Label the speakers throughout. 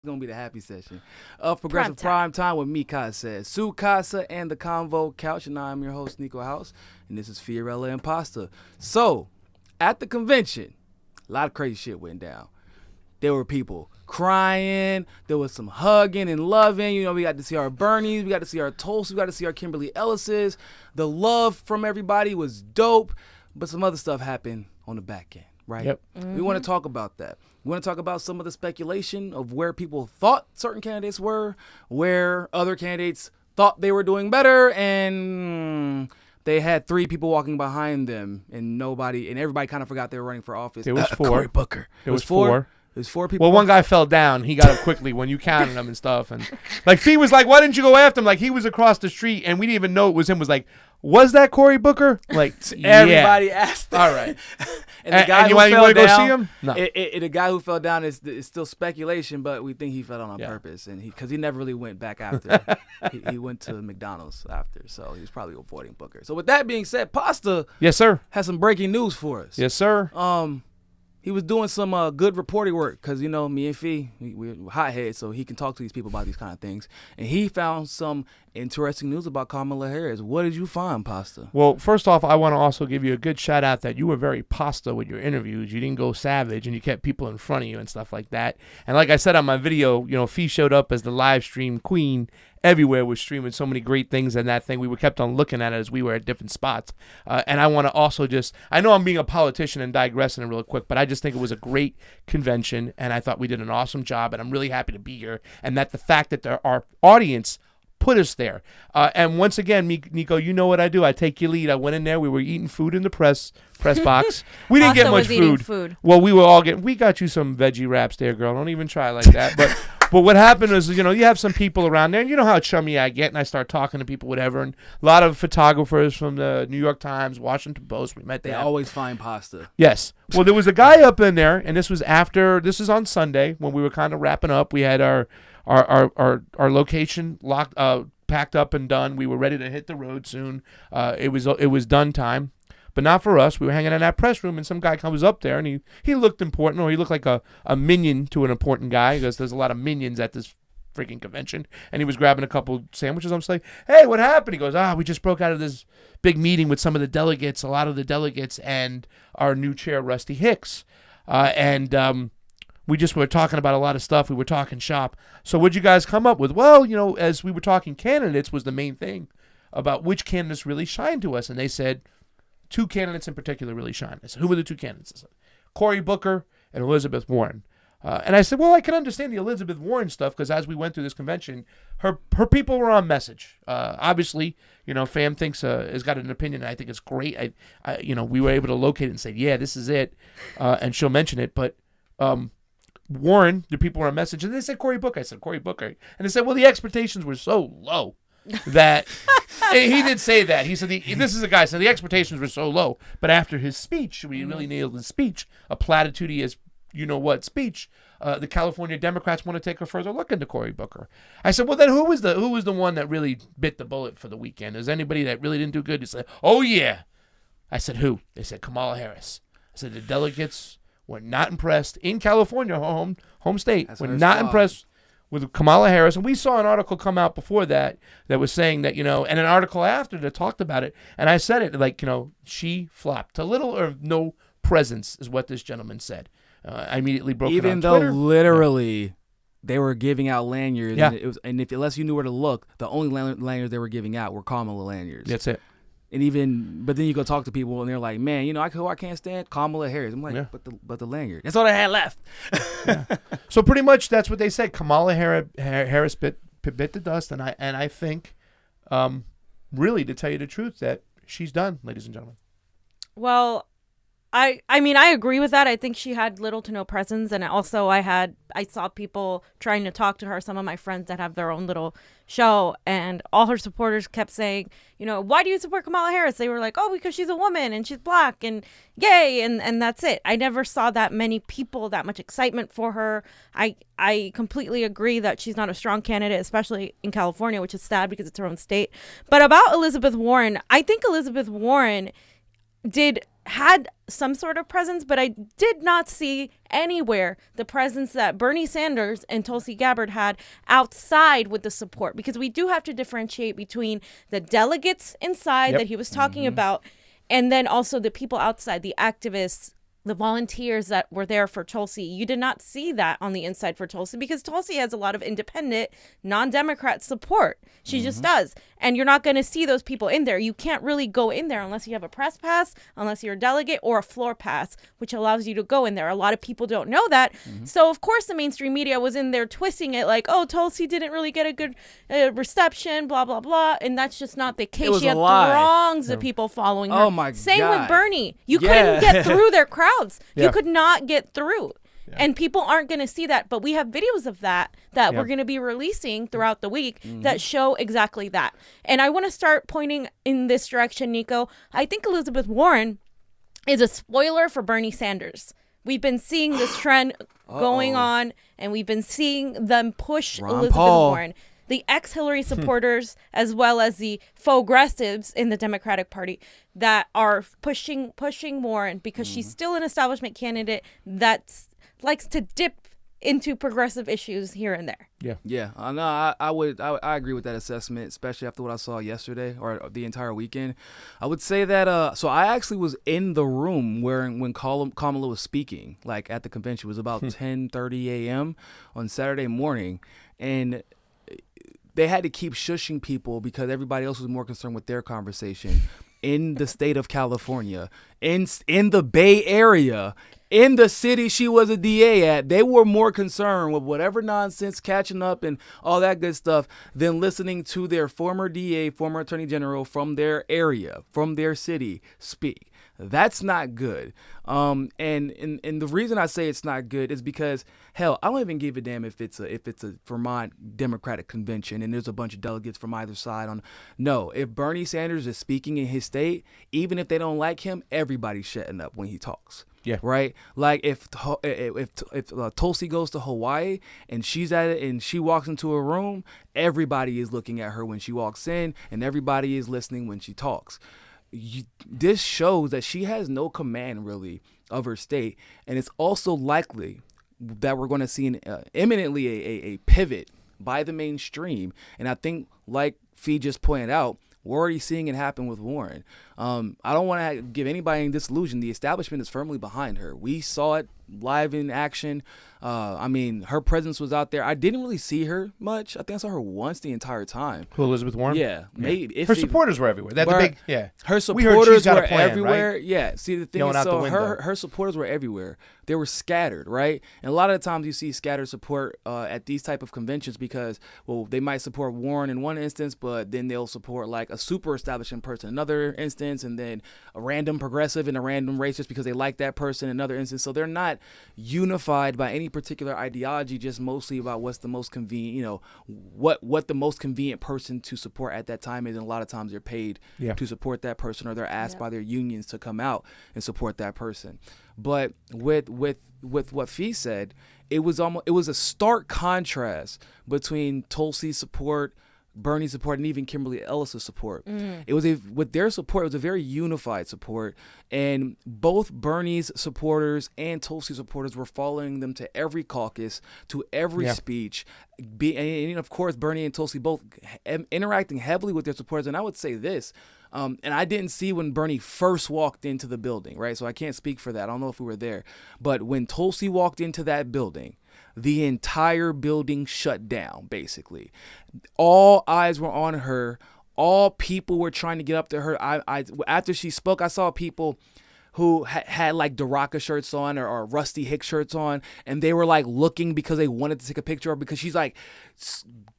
Speaker 1: It's going to be the happy session of Progressive Prime Time with me, Casa, Sue Casa, and the CONVO Couch. And I'm your host, Nico House, and this is Fiorella Imposter. So, at the convention, a lot of crazy shit went down. There were people crying. There was some hugging and loving. You know, we got to see our Bernies. We got to see our Tulsa. We got to see our Kimberly Ellises. The love from everybody was dope. But some other stuff happened on the back end, right?
Speaker 2: Yep.
Speaker 1: Mm-hmm. We want to talk about that. We want to talk about some of the speculation of where people thought certain candidates were, where other candidates thought they were doing better, and they had three people walking behind them, and everybody kind of forgot they were running for office.
Speaker 2: It was four.
Speaker 1: Cory Booker.
Speaker 2: It was four.
Speaker 1: It was four people.
Speaker 2: Well, one guy fell down. He got up quickly when you counted him and stuff. And like Fee was like, "Why didn't you go after him?" Like he was across the street, and we didn't even know it was him. Was like, "Was that Cory Booker?" Like
Speaker 1: everybody asked.
Speaker 2: All right.
Speaker 1: And the guy
Speaker 2: and you
Speaker 1: who fell
Speaker 2: want to go
Speaker 1: down,
Speaker 2: see him? No.
Speaker 1: The guy who fell down is still speculation, but we think he fell down on purpose, and because he never really went back after. he went to McDonald's after, so he was probably avoiding Booker. So with that being said, Pasta,
Speaker 2: yes sir,
Speaker 1: has some breaking news for us.
Speaker 2: Yes sir.
Speaker 1: He was doing some good reporting work because, you know, me and Fee, we're hotheads, so he can talk to these people about these kind of things. And he found some interesting news about Kamala Harris. What did you find, Pasta?
Speaker 2: Well, first off, I want to also give you a good shout out that you were very pasta with your interviews. You didn't go savage, and you kept people in front of you and stuff like that. And like I said on my video, you know, Fee showed up as the live stream queen. Everywhere was streaming so many great things, and that thing we were kept on looking at it as we were at different spots. And I want to also I know I'm being a politician and digressing real quick, but I just think it was a great convention, and I thought we did an awesome job, and I'm really happy to be here. And that the fact that our audience put us there. And once again, Nico, you know what I do. I take your lead. I went in there. We were eating food in the press box. We didn't get much food. Well, we got you some veggie wraps there, girl. Don't even try like that. But what happened is, you know, you have some people around there, and you know how chummy I get, and I start talking to people, whatever, and a lot of photographers from the New York Times, Washington Post, we met there.
Speaker 1: They always find pasta. Yes.
Speaker 2: Well, there was a guy up in there, and this is on Sunday when we were kind of wrapping up. We had our location locked, packed up and done. We were ready to hit the road soon. It was done time. But not for us. We were hanging in that press room, and some guy comes up there, and he looked important, or he looked like a minion to an important guy, because there's a lot of minions at this freaking convention. And he was grabbing a couple sandwiches. I'm just like, hey, what happened? He goes, we just broke out of this big meeting with some of the delegates, a lot of the delegates, and our new chair, Rusty Hicks. We just were talking about a lot of stuff. We were talking shop. So what'd you guys come up with? Well, you know, as we were talking candidates was the main thing about which candidates really shine to us. And they said, two candidates in particular really shine. I said, who were the two candidates? I said, Cory Booker and Elizabeth Warren. And I said, well, I can understand the Elizabeth Warren stuff, because as we went through this convention, her people were on message. Obviously, you know, Fam has got an opinion, and I think it's great. You know, we were able to locate it and say, yeah, this is it, and she'll mention it. But Warren, the people were on message, and they said Cory Booker. I said Cory Booker, and they said, well, the expectations were so low that he did say that. He said, this is a guy, so the expectations were so low. But after his speech, we really nailed his speech, a platitude as you-know-what speech, the California Democrats want to take a further look into Cory Booker. I said, well, then who was the one that really bit the bullet for the weekend? Is anybody that really didn't do good? He said, oh, yeah. I said, who? They said, Kamala Harris. I said, the delegates were not impressed in California, home state. We're not impressed with Kamala Harris. And we saw an article come out before that was saying that, you know, and an article after that talked about it. And I said it like, you know, she flopped. To little or no presence is what this gentleman said. I immediately broke it on Twitter.
Speaker 1: Even though literally they were giving out lanyards. Yeah. And unless you knew where to look, the only lanyards they were giving out were Kamala lanyards.
Speaker 2: That's it.
Speaker 1: But then you go talk to people and they're like, man, you know, I can't stand Kamala Harris. I'm like, but the lanyard. That's all I had left.
Speaker 2: Yeah. So pretty much that's what they said. Kamala Harris bit the dust, and I think, really, to tell you the truth, that she's done, ladies and gentlemen.
Speaker 3: Well, I mean, I agree with that. I think she had little to no presence. And also I saw people trying to talk to her, some of my friends that have their own little show, and all her supporters kept saying, you know, why do you support Kamala Harris? They were like, oh, because she's a woman and she's black and yay. And that's it. I never saw that many people, that much excitement for her. I completely agree that she's not a strong candidate, especially in California, which is sad because it's her own state. But about Elizabeth Warren, I think Elizabeth Warren had some sort of presence, but I did not see anywhere the presence that Bernie Sanders and Tulsi Gabbard had outside with the support, because we do have to differentiate between the delegates inside that he was talking about, and then also the people outside, the activists, the volunteers that were there for Tulsi. You did not see that on the inside for Tulsi, because Tulsi has a lot of independent, non-Democrat support. She just does. And you're not going to see those people in there. You can't really go in there unless you have a press pass, unless you're a delegate, or a floor pass, which allows you to go in there. A lot of people don't know that. So, of course, the mainstream media was in there twisting it like, oh, Tulsi didn't really get a good reception, blah, blah, blah. And that's just not the case. She had throngs of people following her.
Speaker 1: Oh, my God.
Speaker 3: Same with Bernie. You couldn't get through their crowds. You could not get through. And people aren't going to see that. But we have videos of that we're going to be releasing throughout the week that show exactly that. And I want to start pointing in this direction, Nico. I think Elizabeth Warren is a spoiler for Bernie Sanders. We've been seeing this trend going on, and we've been seeing them push Elizabeth Warren. The ex-Hillary supporters, as well as the faux-gressives in the Democratic Party that are pushing Warren, because she's still an establishment candidate that likes to dip into progressive issues here and there.
Speaker 1: Yeah. I agree with that assessment, especially after what I saw yesterday or the entire weekend. I would say that so I actually was in the room when Kamala was speaking, like at the convention. It was about 10:30 a.m. on Saturday morning, and they had to keep shushing people because everybody else was more concerned with their conversation in the state of California, in the Bay Area, in the city she was a DA at. They were more concerned with whatever nonsense, catching up and all that good stuff, than listening to their former DA, former attorney general from their area, from their city speak. That's not good. And the reason I say it's not good is because, hell, I don't even give a damn if it's a Vermont Democratic convention and there's a bunch of delegates from either side. No, if Bernie Sanders is speaking in his state, even if they don't like him, everybody's shutting up when he talks.
Speaker 2: Yeah.
Speaker 1: Right. Like if Tulsi goes to Hawaii and she's at it and she walks into a room, everybody is looking at her when she walks in, and everybody is listening when she talks. This shows that she has no command really of her state, and it's also likely that we're going to see imminently a pivot by the mainstream. And I think, like Fee just pointed out, we're already seeing it happen with Warren. I don't want to give anybody any disillusion. The establishment is firmly behind her. We saw it live in action. I mean, her presence was out there. I didn't really see her much. I think I saw her once the entire time.
Speaker 2: Who, Elizabeth Warren?
Speaker 1: Yeah. Maybe.
Speaker 2: Her supporters were everywhere. That's the big, yeah.
Speaker 1: Her supporters were everywhere.
Speaker 2: Right?
Speaker 1: Yeah. See, the thing is, so her supporters were everywhere. They were scattered, right? And a lot of the times you see scattered support at these type of conventions because, well, they might support Warren in one instance, but then they'll support like a super establishment person in another instance, and then a random progressive in a random race just because they like that person in another instance. So they're not unified by any particular ideology, just mostly about what's the most convenient, what the most convenient person to support at that time is. And a lot of times they're paid to support that person, or they're asked by their unions to come out and support that person. But with what Fee said, it was a stark contrast between Tulsi's support, Bernie's support, and even Kimberly Ellis's support. It was with their support, it was a very unified support, and both Bernie's supporters and Tulsi's supporters were following them to every caucus, to every speech. And of course, Bernie and Tulsi both interacting heavily with their supporters. And I would say this. And I didn't see when Bernie first walked into the building, right? So I can't speak for that. I don't know if we were there. But when Tulsi walked into that building, the entire building shut down, basically. All eyes were on her. All people were trying to get up to her. After she spoke, I saw people who had like Daraka shirts on or Rusty Hicks shirts on, and they were like looking because they wanted to take a picture of her, because she's like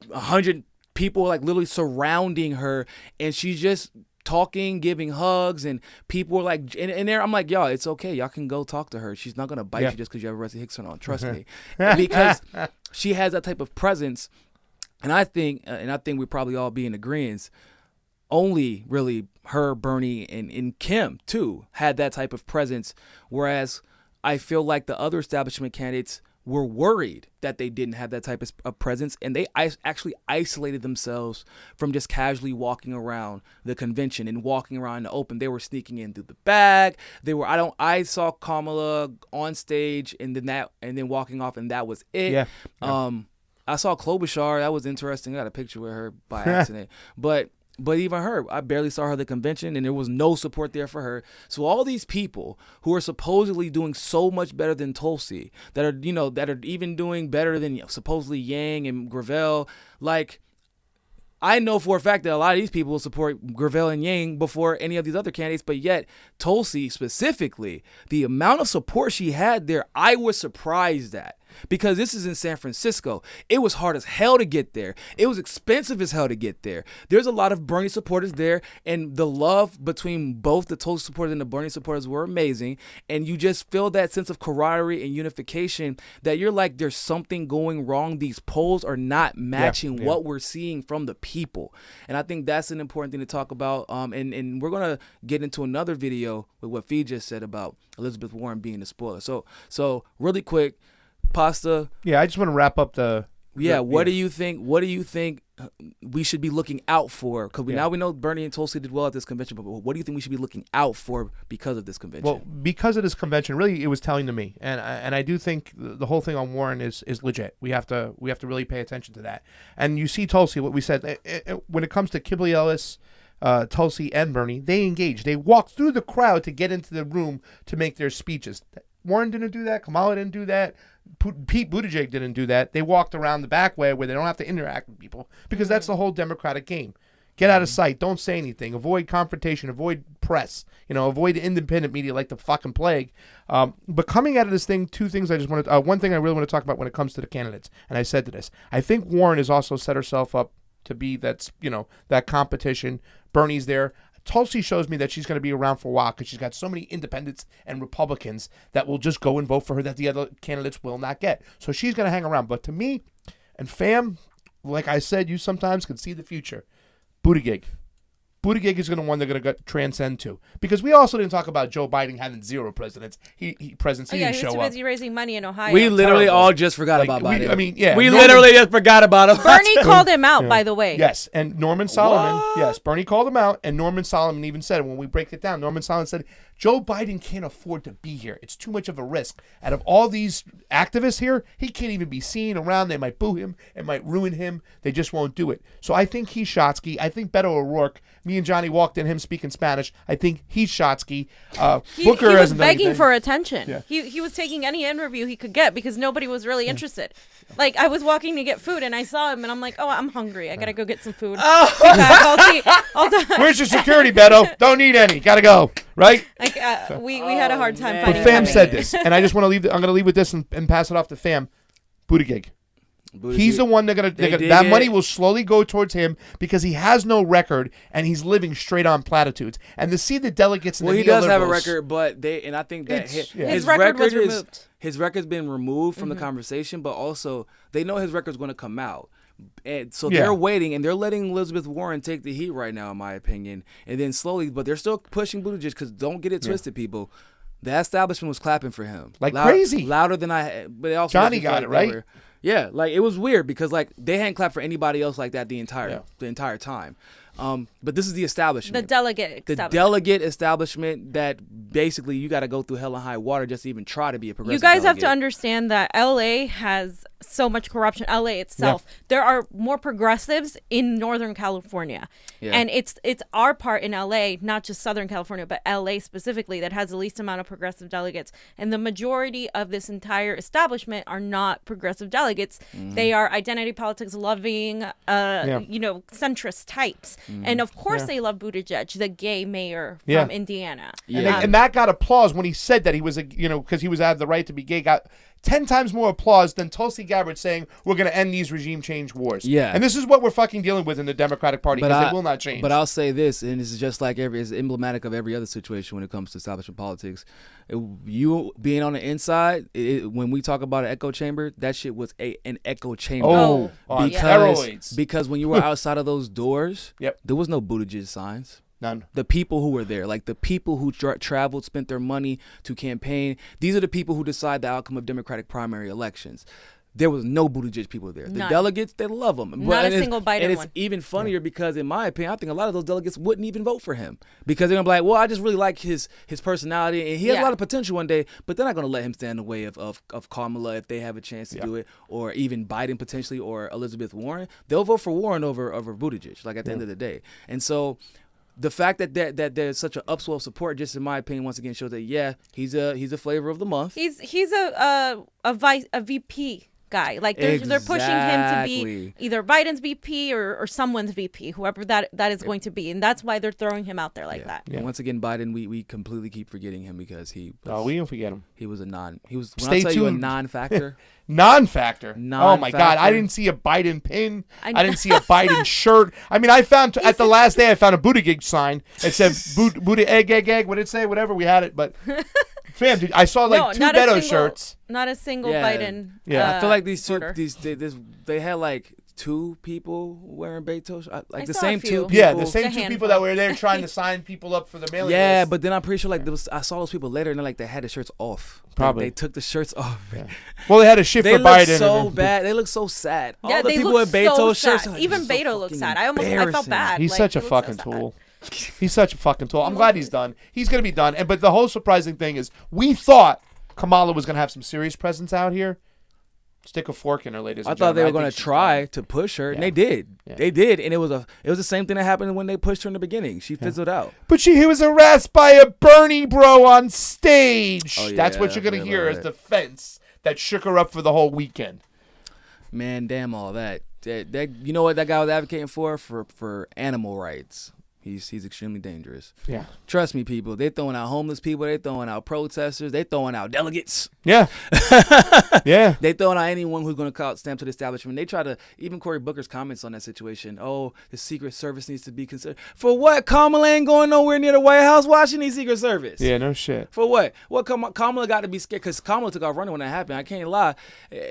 Speaker 1: 100 people like literally surrounding her, and she's just talking, giving hugs, and people were like, and there, I'm like, y'all, it's okay. Y'all can go talk to her. She's not going to bite you just because you have a Rusty Hicks on. Trust me. Because she has that type of presence. And I think we'd probably all be in agreement. Only really her, Bernie, and Kim, too, had that type of presence. Whereas I feel like the other establishment candidates were worried that they didn't have that type of presence, and they actually isolated themselves from just casually walking around the convention and walking around in the open. They were sneaking in through the back. I saw Kamala on stage and then walking off, and that was it.
Speaker 2: Yeah.
Speaker 1: I saw Klobuchar. That was interesting. I got a picture with her by accident, but even her, I barely saw her at the convention, and there was no support there for her. So all these people who are supposedly doing so much better than Tulsi, that are even doing better than supposedly Yang and Gravel, like, I know for a fact that a lot of these people will support Gravel and Yang before any of these other candidates, but yet Tulsi specifically, the amount of support she had there, I was surprised at. Because this is in San Francisco. It was hard as hell to get there. It was expensive as hell to get there. There's a lot of Bernie supporters there, and the love between both the Tulsi supporters and the Bernie supporters were amazing. And you just feel that sense of camaraderie and unification that you're like, there's something going wrong. These polls are not matching what we're seeing from the people. And I think that's an important thing to talk about. And we're going to get into another video with what Fee just said about Elizabeth Warren being the spoiler. So really quick, Pasta.
Speaker 2: Yeah, I just want to wrap up
Speaker 1: what do you think? What do you think we should be looking out for? Because now we know Bernie and Tulsi did well at this convention, but what do you think we should be looking out for because of this convention?
Speaker 2: Well, because of this convention, really, it was telling to me, and I do think the whole thing on Warren is legit. We have to really pay attention to that. And you see Tulsi, what we said when it comes to Kimberly Ellis, Tulsi, and Bernie, they engaged. They walked through the crowd to get into the room to make their speeches. Warren didn't do that. Kamala didn't do that. Pete Buttigieg didn't do that. They walked around the back way where they don't have to interact with people, because that's the whole Democratic game. Get out of sight. Don't say anything. Avoid confrontation. Avoid press. Avoid independent media like the fucking plague. But coming out of this thing, two things I just wanted. One thing I really want to talk about when it comes to the candidates, and I said to this, I think Warren has also set herself up to be that competition. Bernie's there. Tulsi shows me that she's going to be around for a while because she's got so many independents and Republicans that will just go and vote for her that the other candidates will not get. So she's going to hang around. But to me, and fam, like I said, you sometimes can see the future. Buttigieg is going to one they're going to transcend to, because we also didn't talk about Joe Biden having 0 presidents. He didn't show up.
Speaker 3: He was busy raising money in Ohio.
Speaker 1: We literally all just forgot about Biden.
Speaker 2: We
Speaker 1: literally just forgot about him.
Speaker 3: Bernie called him out, by the way.
Speaker 2: Yes, and Norman Solomon. Yes, Bernie called him out, and Norman Solomon even said, when we break it down, Norman Solomon said, Joe Biden can't afford to be here. It's too much of a risk. Out of all these activists here, he can't even be seen around. They might boo him. It might ruin him. They just won't do it. So I think he's Shotsky. I think Beto O'Rourke. Me and Johnny walked in, him speaking Spanish. I think he's Shotsky. Booker
Speaker 3: he was
Speaker 2: hasn't done
Speaker 3: begging
Speaker 2: anything.
Speaker 3: for attention.
Speaker 2: Yeah.
Speaker 3: He was taking any interview he could get because nobody was really interested. Like, I was walking to get food, and I saw him, and I'm like, oh, I'm hungry. I got to go get some food.
Speaker 2: Where's your security, Beto? Don't need any. Got to go. Right?
Speaker 3: Like, we had a hard time
Speaker 2: But
Speaker 3: finding
Speaker 2: Fam
Speaker 3: money.
Speaker 2: said this, and I just want to leave. I'm going to leave with this and pass it off to Fam. Buttigieg. He's the one that money will slowly go towards him because he has no record and he's living straight on platitudes. And to see the delegates in the
Speaker 1: he does have a record, but I think that
Speaker 3: his record was removed.
Speaker 1: His record's been removed from the conversation, but also they know his record's going to come out. And so they're waiting, and they're letting Elizabeth Warren take the heat right now, in my opinion. And then slowly, but they're still pushing Buttigieg, because don't get it twisted, people. The establishment was clapping for him
Speaker 2: crazy,
Speaker 1: louder than but also
Speaker 2: Johnny got it right.
Speaker 1: Yeah, like it was weird because like they hadn't clapped for anybody else like that the entire time. But this is the establishment.
Speaker 3: The
Speaker 1: delegate establishment that basically you got to go through hell and high water just to even try to be a progressive
Speaker 3: You guys
Speaker 1: delegate.
Speaker 3: have to understand that LA has so much corruption. LA itself, there are more progressives in Northern California. Yeah. And it's our part in LA, not just Southern California, but LA specifically, that has the least amount of progressive delegates. And the majority of this entire establishment are not progressive delegates. They are identity politics loving, centrist types. And of course they love Buttigieg, the gay mayor from Indiana.
Speaker 2: Yeah. And that got applause when he said that he was because he was had the right to be gay. Got 10 times more applause than Tulsi Gabbard saying we're going to end these regime change wars. Yeah. And this is what we're fucking dealing with in the Democratic Party, because it will not change.
Speaker 1: But I'll say this, and this is just like it's emblematic of every other situation when it comes to establishment politics. You being on the inside, when we talk about an echo chamber, that shit was an echo chamber.
Speaker 2: Steroids.
Speaker 1: Because when you were outside of those doors, there was no Buttigieg signs.
Speaker 2: None.
Speaker 1: The people who were there, like the people who traveled, spent their money to campaign. These are the people who decide the outcome of Democratic primary elections. There was no Buttigieg people there. The
Speaker 3: None.
Speaker 1: delegates, they love him.
Speaker 3: Not a single Biden
Speaker 1: And it's
Speaker 3: one.
Speaker 1: even funnier because, in my opinion, I think a lot of those delegates wouldn't even vote for him because they're going to be like, well, I just really like his personality, and he has a lot of potential one day, but they're not going to let him stand in the way of Kamala if they have a chance to do it, or even Biden potentially, or Elizabeth Warren. They'll vote for Warren over Buttigieg, like at the end of the day. And so the fact that there's such an upswell of support, just in my opinion, once again shows that he's a flavor of the month.
Speaker 3: He's a VP guy. Like they're pushing him to be either Biden's VP or someone's VP, whoever that is going to be, and that's why they're throwing him out there like that.
Speaker 1: And once again, Biden, we completely keep forgetting him because he was,
Speaker 2: we don't forget him.
Speaker 1: He was a
Speaker 2: Stay tuned.
Speaker 1: a non-factor.
Speaker 2: Non-factor. Oh my God! I didn't see a Biden pin. I didn't see a Biden shirt. I mean, I found at the last day I found a Buttigieg sign. It said "Booty egg." What did it say? Whatever. We had it, but fam, dude, I saw like two Beto shirts.
Speaker 3: Not a single Biden.
Speaker 1: Yeah, I feel like these
Speaker 3: supporter.
Speaker 1: they had like two people wearing Beto, like the
Speaker 3: saw
Speaker 1: same
Speaker 3: a few.
Speaker 1: two people.
Speaker 2: Yeah, the same two people that were there trying to sign people up for the mailing list.
Speaker 1: But then I'm pretty sure like I saw those people later and they had the shirts off.
Speaker 2: Probably
Speaker 1: they took the shirts off.
Speaker 2: Yeah. Well, they had a shift
Speaker 1: they
Speaker 2: for Biden.
Speaker 1: They look so bad. They look so sad.
Speaker 3: Yeah,
Speaker 1: all the
Speaker 3: they
Speaker 1: people
Speaker 3: look
Speaker 1: with Beto
Speaker 3: so
Speaker 1: shirts.
Speaker 3: sad. Even Beto looks sad. I felt bad.
Speaker 2: He's
Speaker 3: like,
Speaker 2: such a
Speaker 3: he
Speaker 2: fucking
Speaker 3: so
Speaker 2: tool. He's such a fucking tool. I'm glad he's done. He's gonna be done. But the whole surprising thing is, we thought Kamala was gonna have some serious presence out here. Stick a fork in her, ladies.
Speaker 1: I thought they were going to try to push her, and they did. Yeah. They did, and it was the same thing that happened when they pushed her in the beginning. She fizzled out.
Speaker 2: But he was harassed by a Bernie bro on stage.
Speaker 1: Oh, yeah,
Speaker 2: that's what you're going to hear as the fence that shook her up for the whole weekend.
Speaker 1: Man, damn all that. You know what that guy was advocating for animal rights. He's extremely dangerous.
Speaker 2: Yeah.
Speaker 1: Trust me, people. They're throwing out homeless people. They're throwing out protesters. They're throwing out delegates.
Speaker 2: Yeah. Yeah.
Speaker 1: They throwing out anyone who's going to call stamp to the establishment. They try to, even Cory Booker's comments on that situation, oh, the Secret Service needs to be considered. For what? Kamala ain't going nowhere near the White House. Why she need Secret Service?
Speaker 2: Yeah, no shit.
Speaker 1: For what? What Kamala got to be scared? Because Kamala took off running when that happened. I can't lie.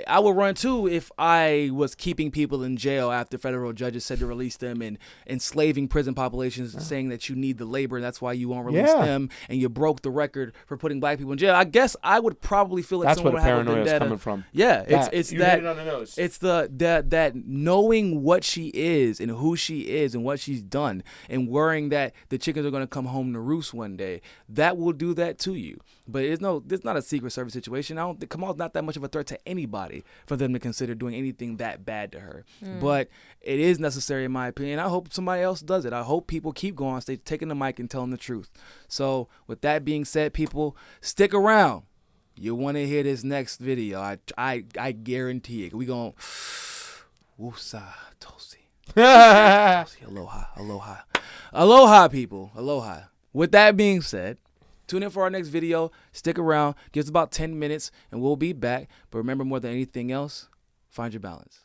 Speaker 1: I would run too if I was keeping people in jail after federal judges said to release them and enslaving prison populations, saying that you need the labor and that's why you won't release them, and you broke the record for putting black people in jail. I guess I would probably feel like
Speaker 2: that's
Speaker 1: someone
Speaker 2: where
Speaker 1: would have a
Speaker 2: paranoia is
Speaker 1: vendetta.
Speaker 2: coming from.
Speaker 1: Yeah, it's
Speaker 2: you
Speaker 1: that.
Speaker 2: hit it on the nose.
Speaker 1: It's that knowing what she is and who she is and what she's done, and worrying that the chickens are going to come home to roost one day. That will do that to you. But it's not a Secret Service situation. I don't think Kamala's not that much of a threat to anybody for them to consider doing anything that bad to her. But it is necessary, in my opinion. I hope somebody else does it. I hope people keep going on stage, taking the mic and telling the truth. So with that being said, people, stick around. You want to hear this next video. I guarantee it. We going woosah tosi. Aloha, people. Aloha. With that being said, tune in for our next video. Stick around. Give us about 10 minutes and we'll be back. But remember, more than anything else, find your balance.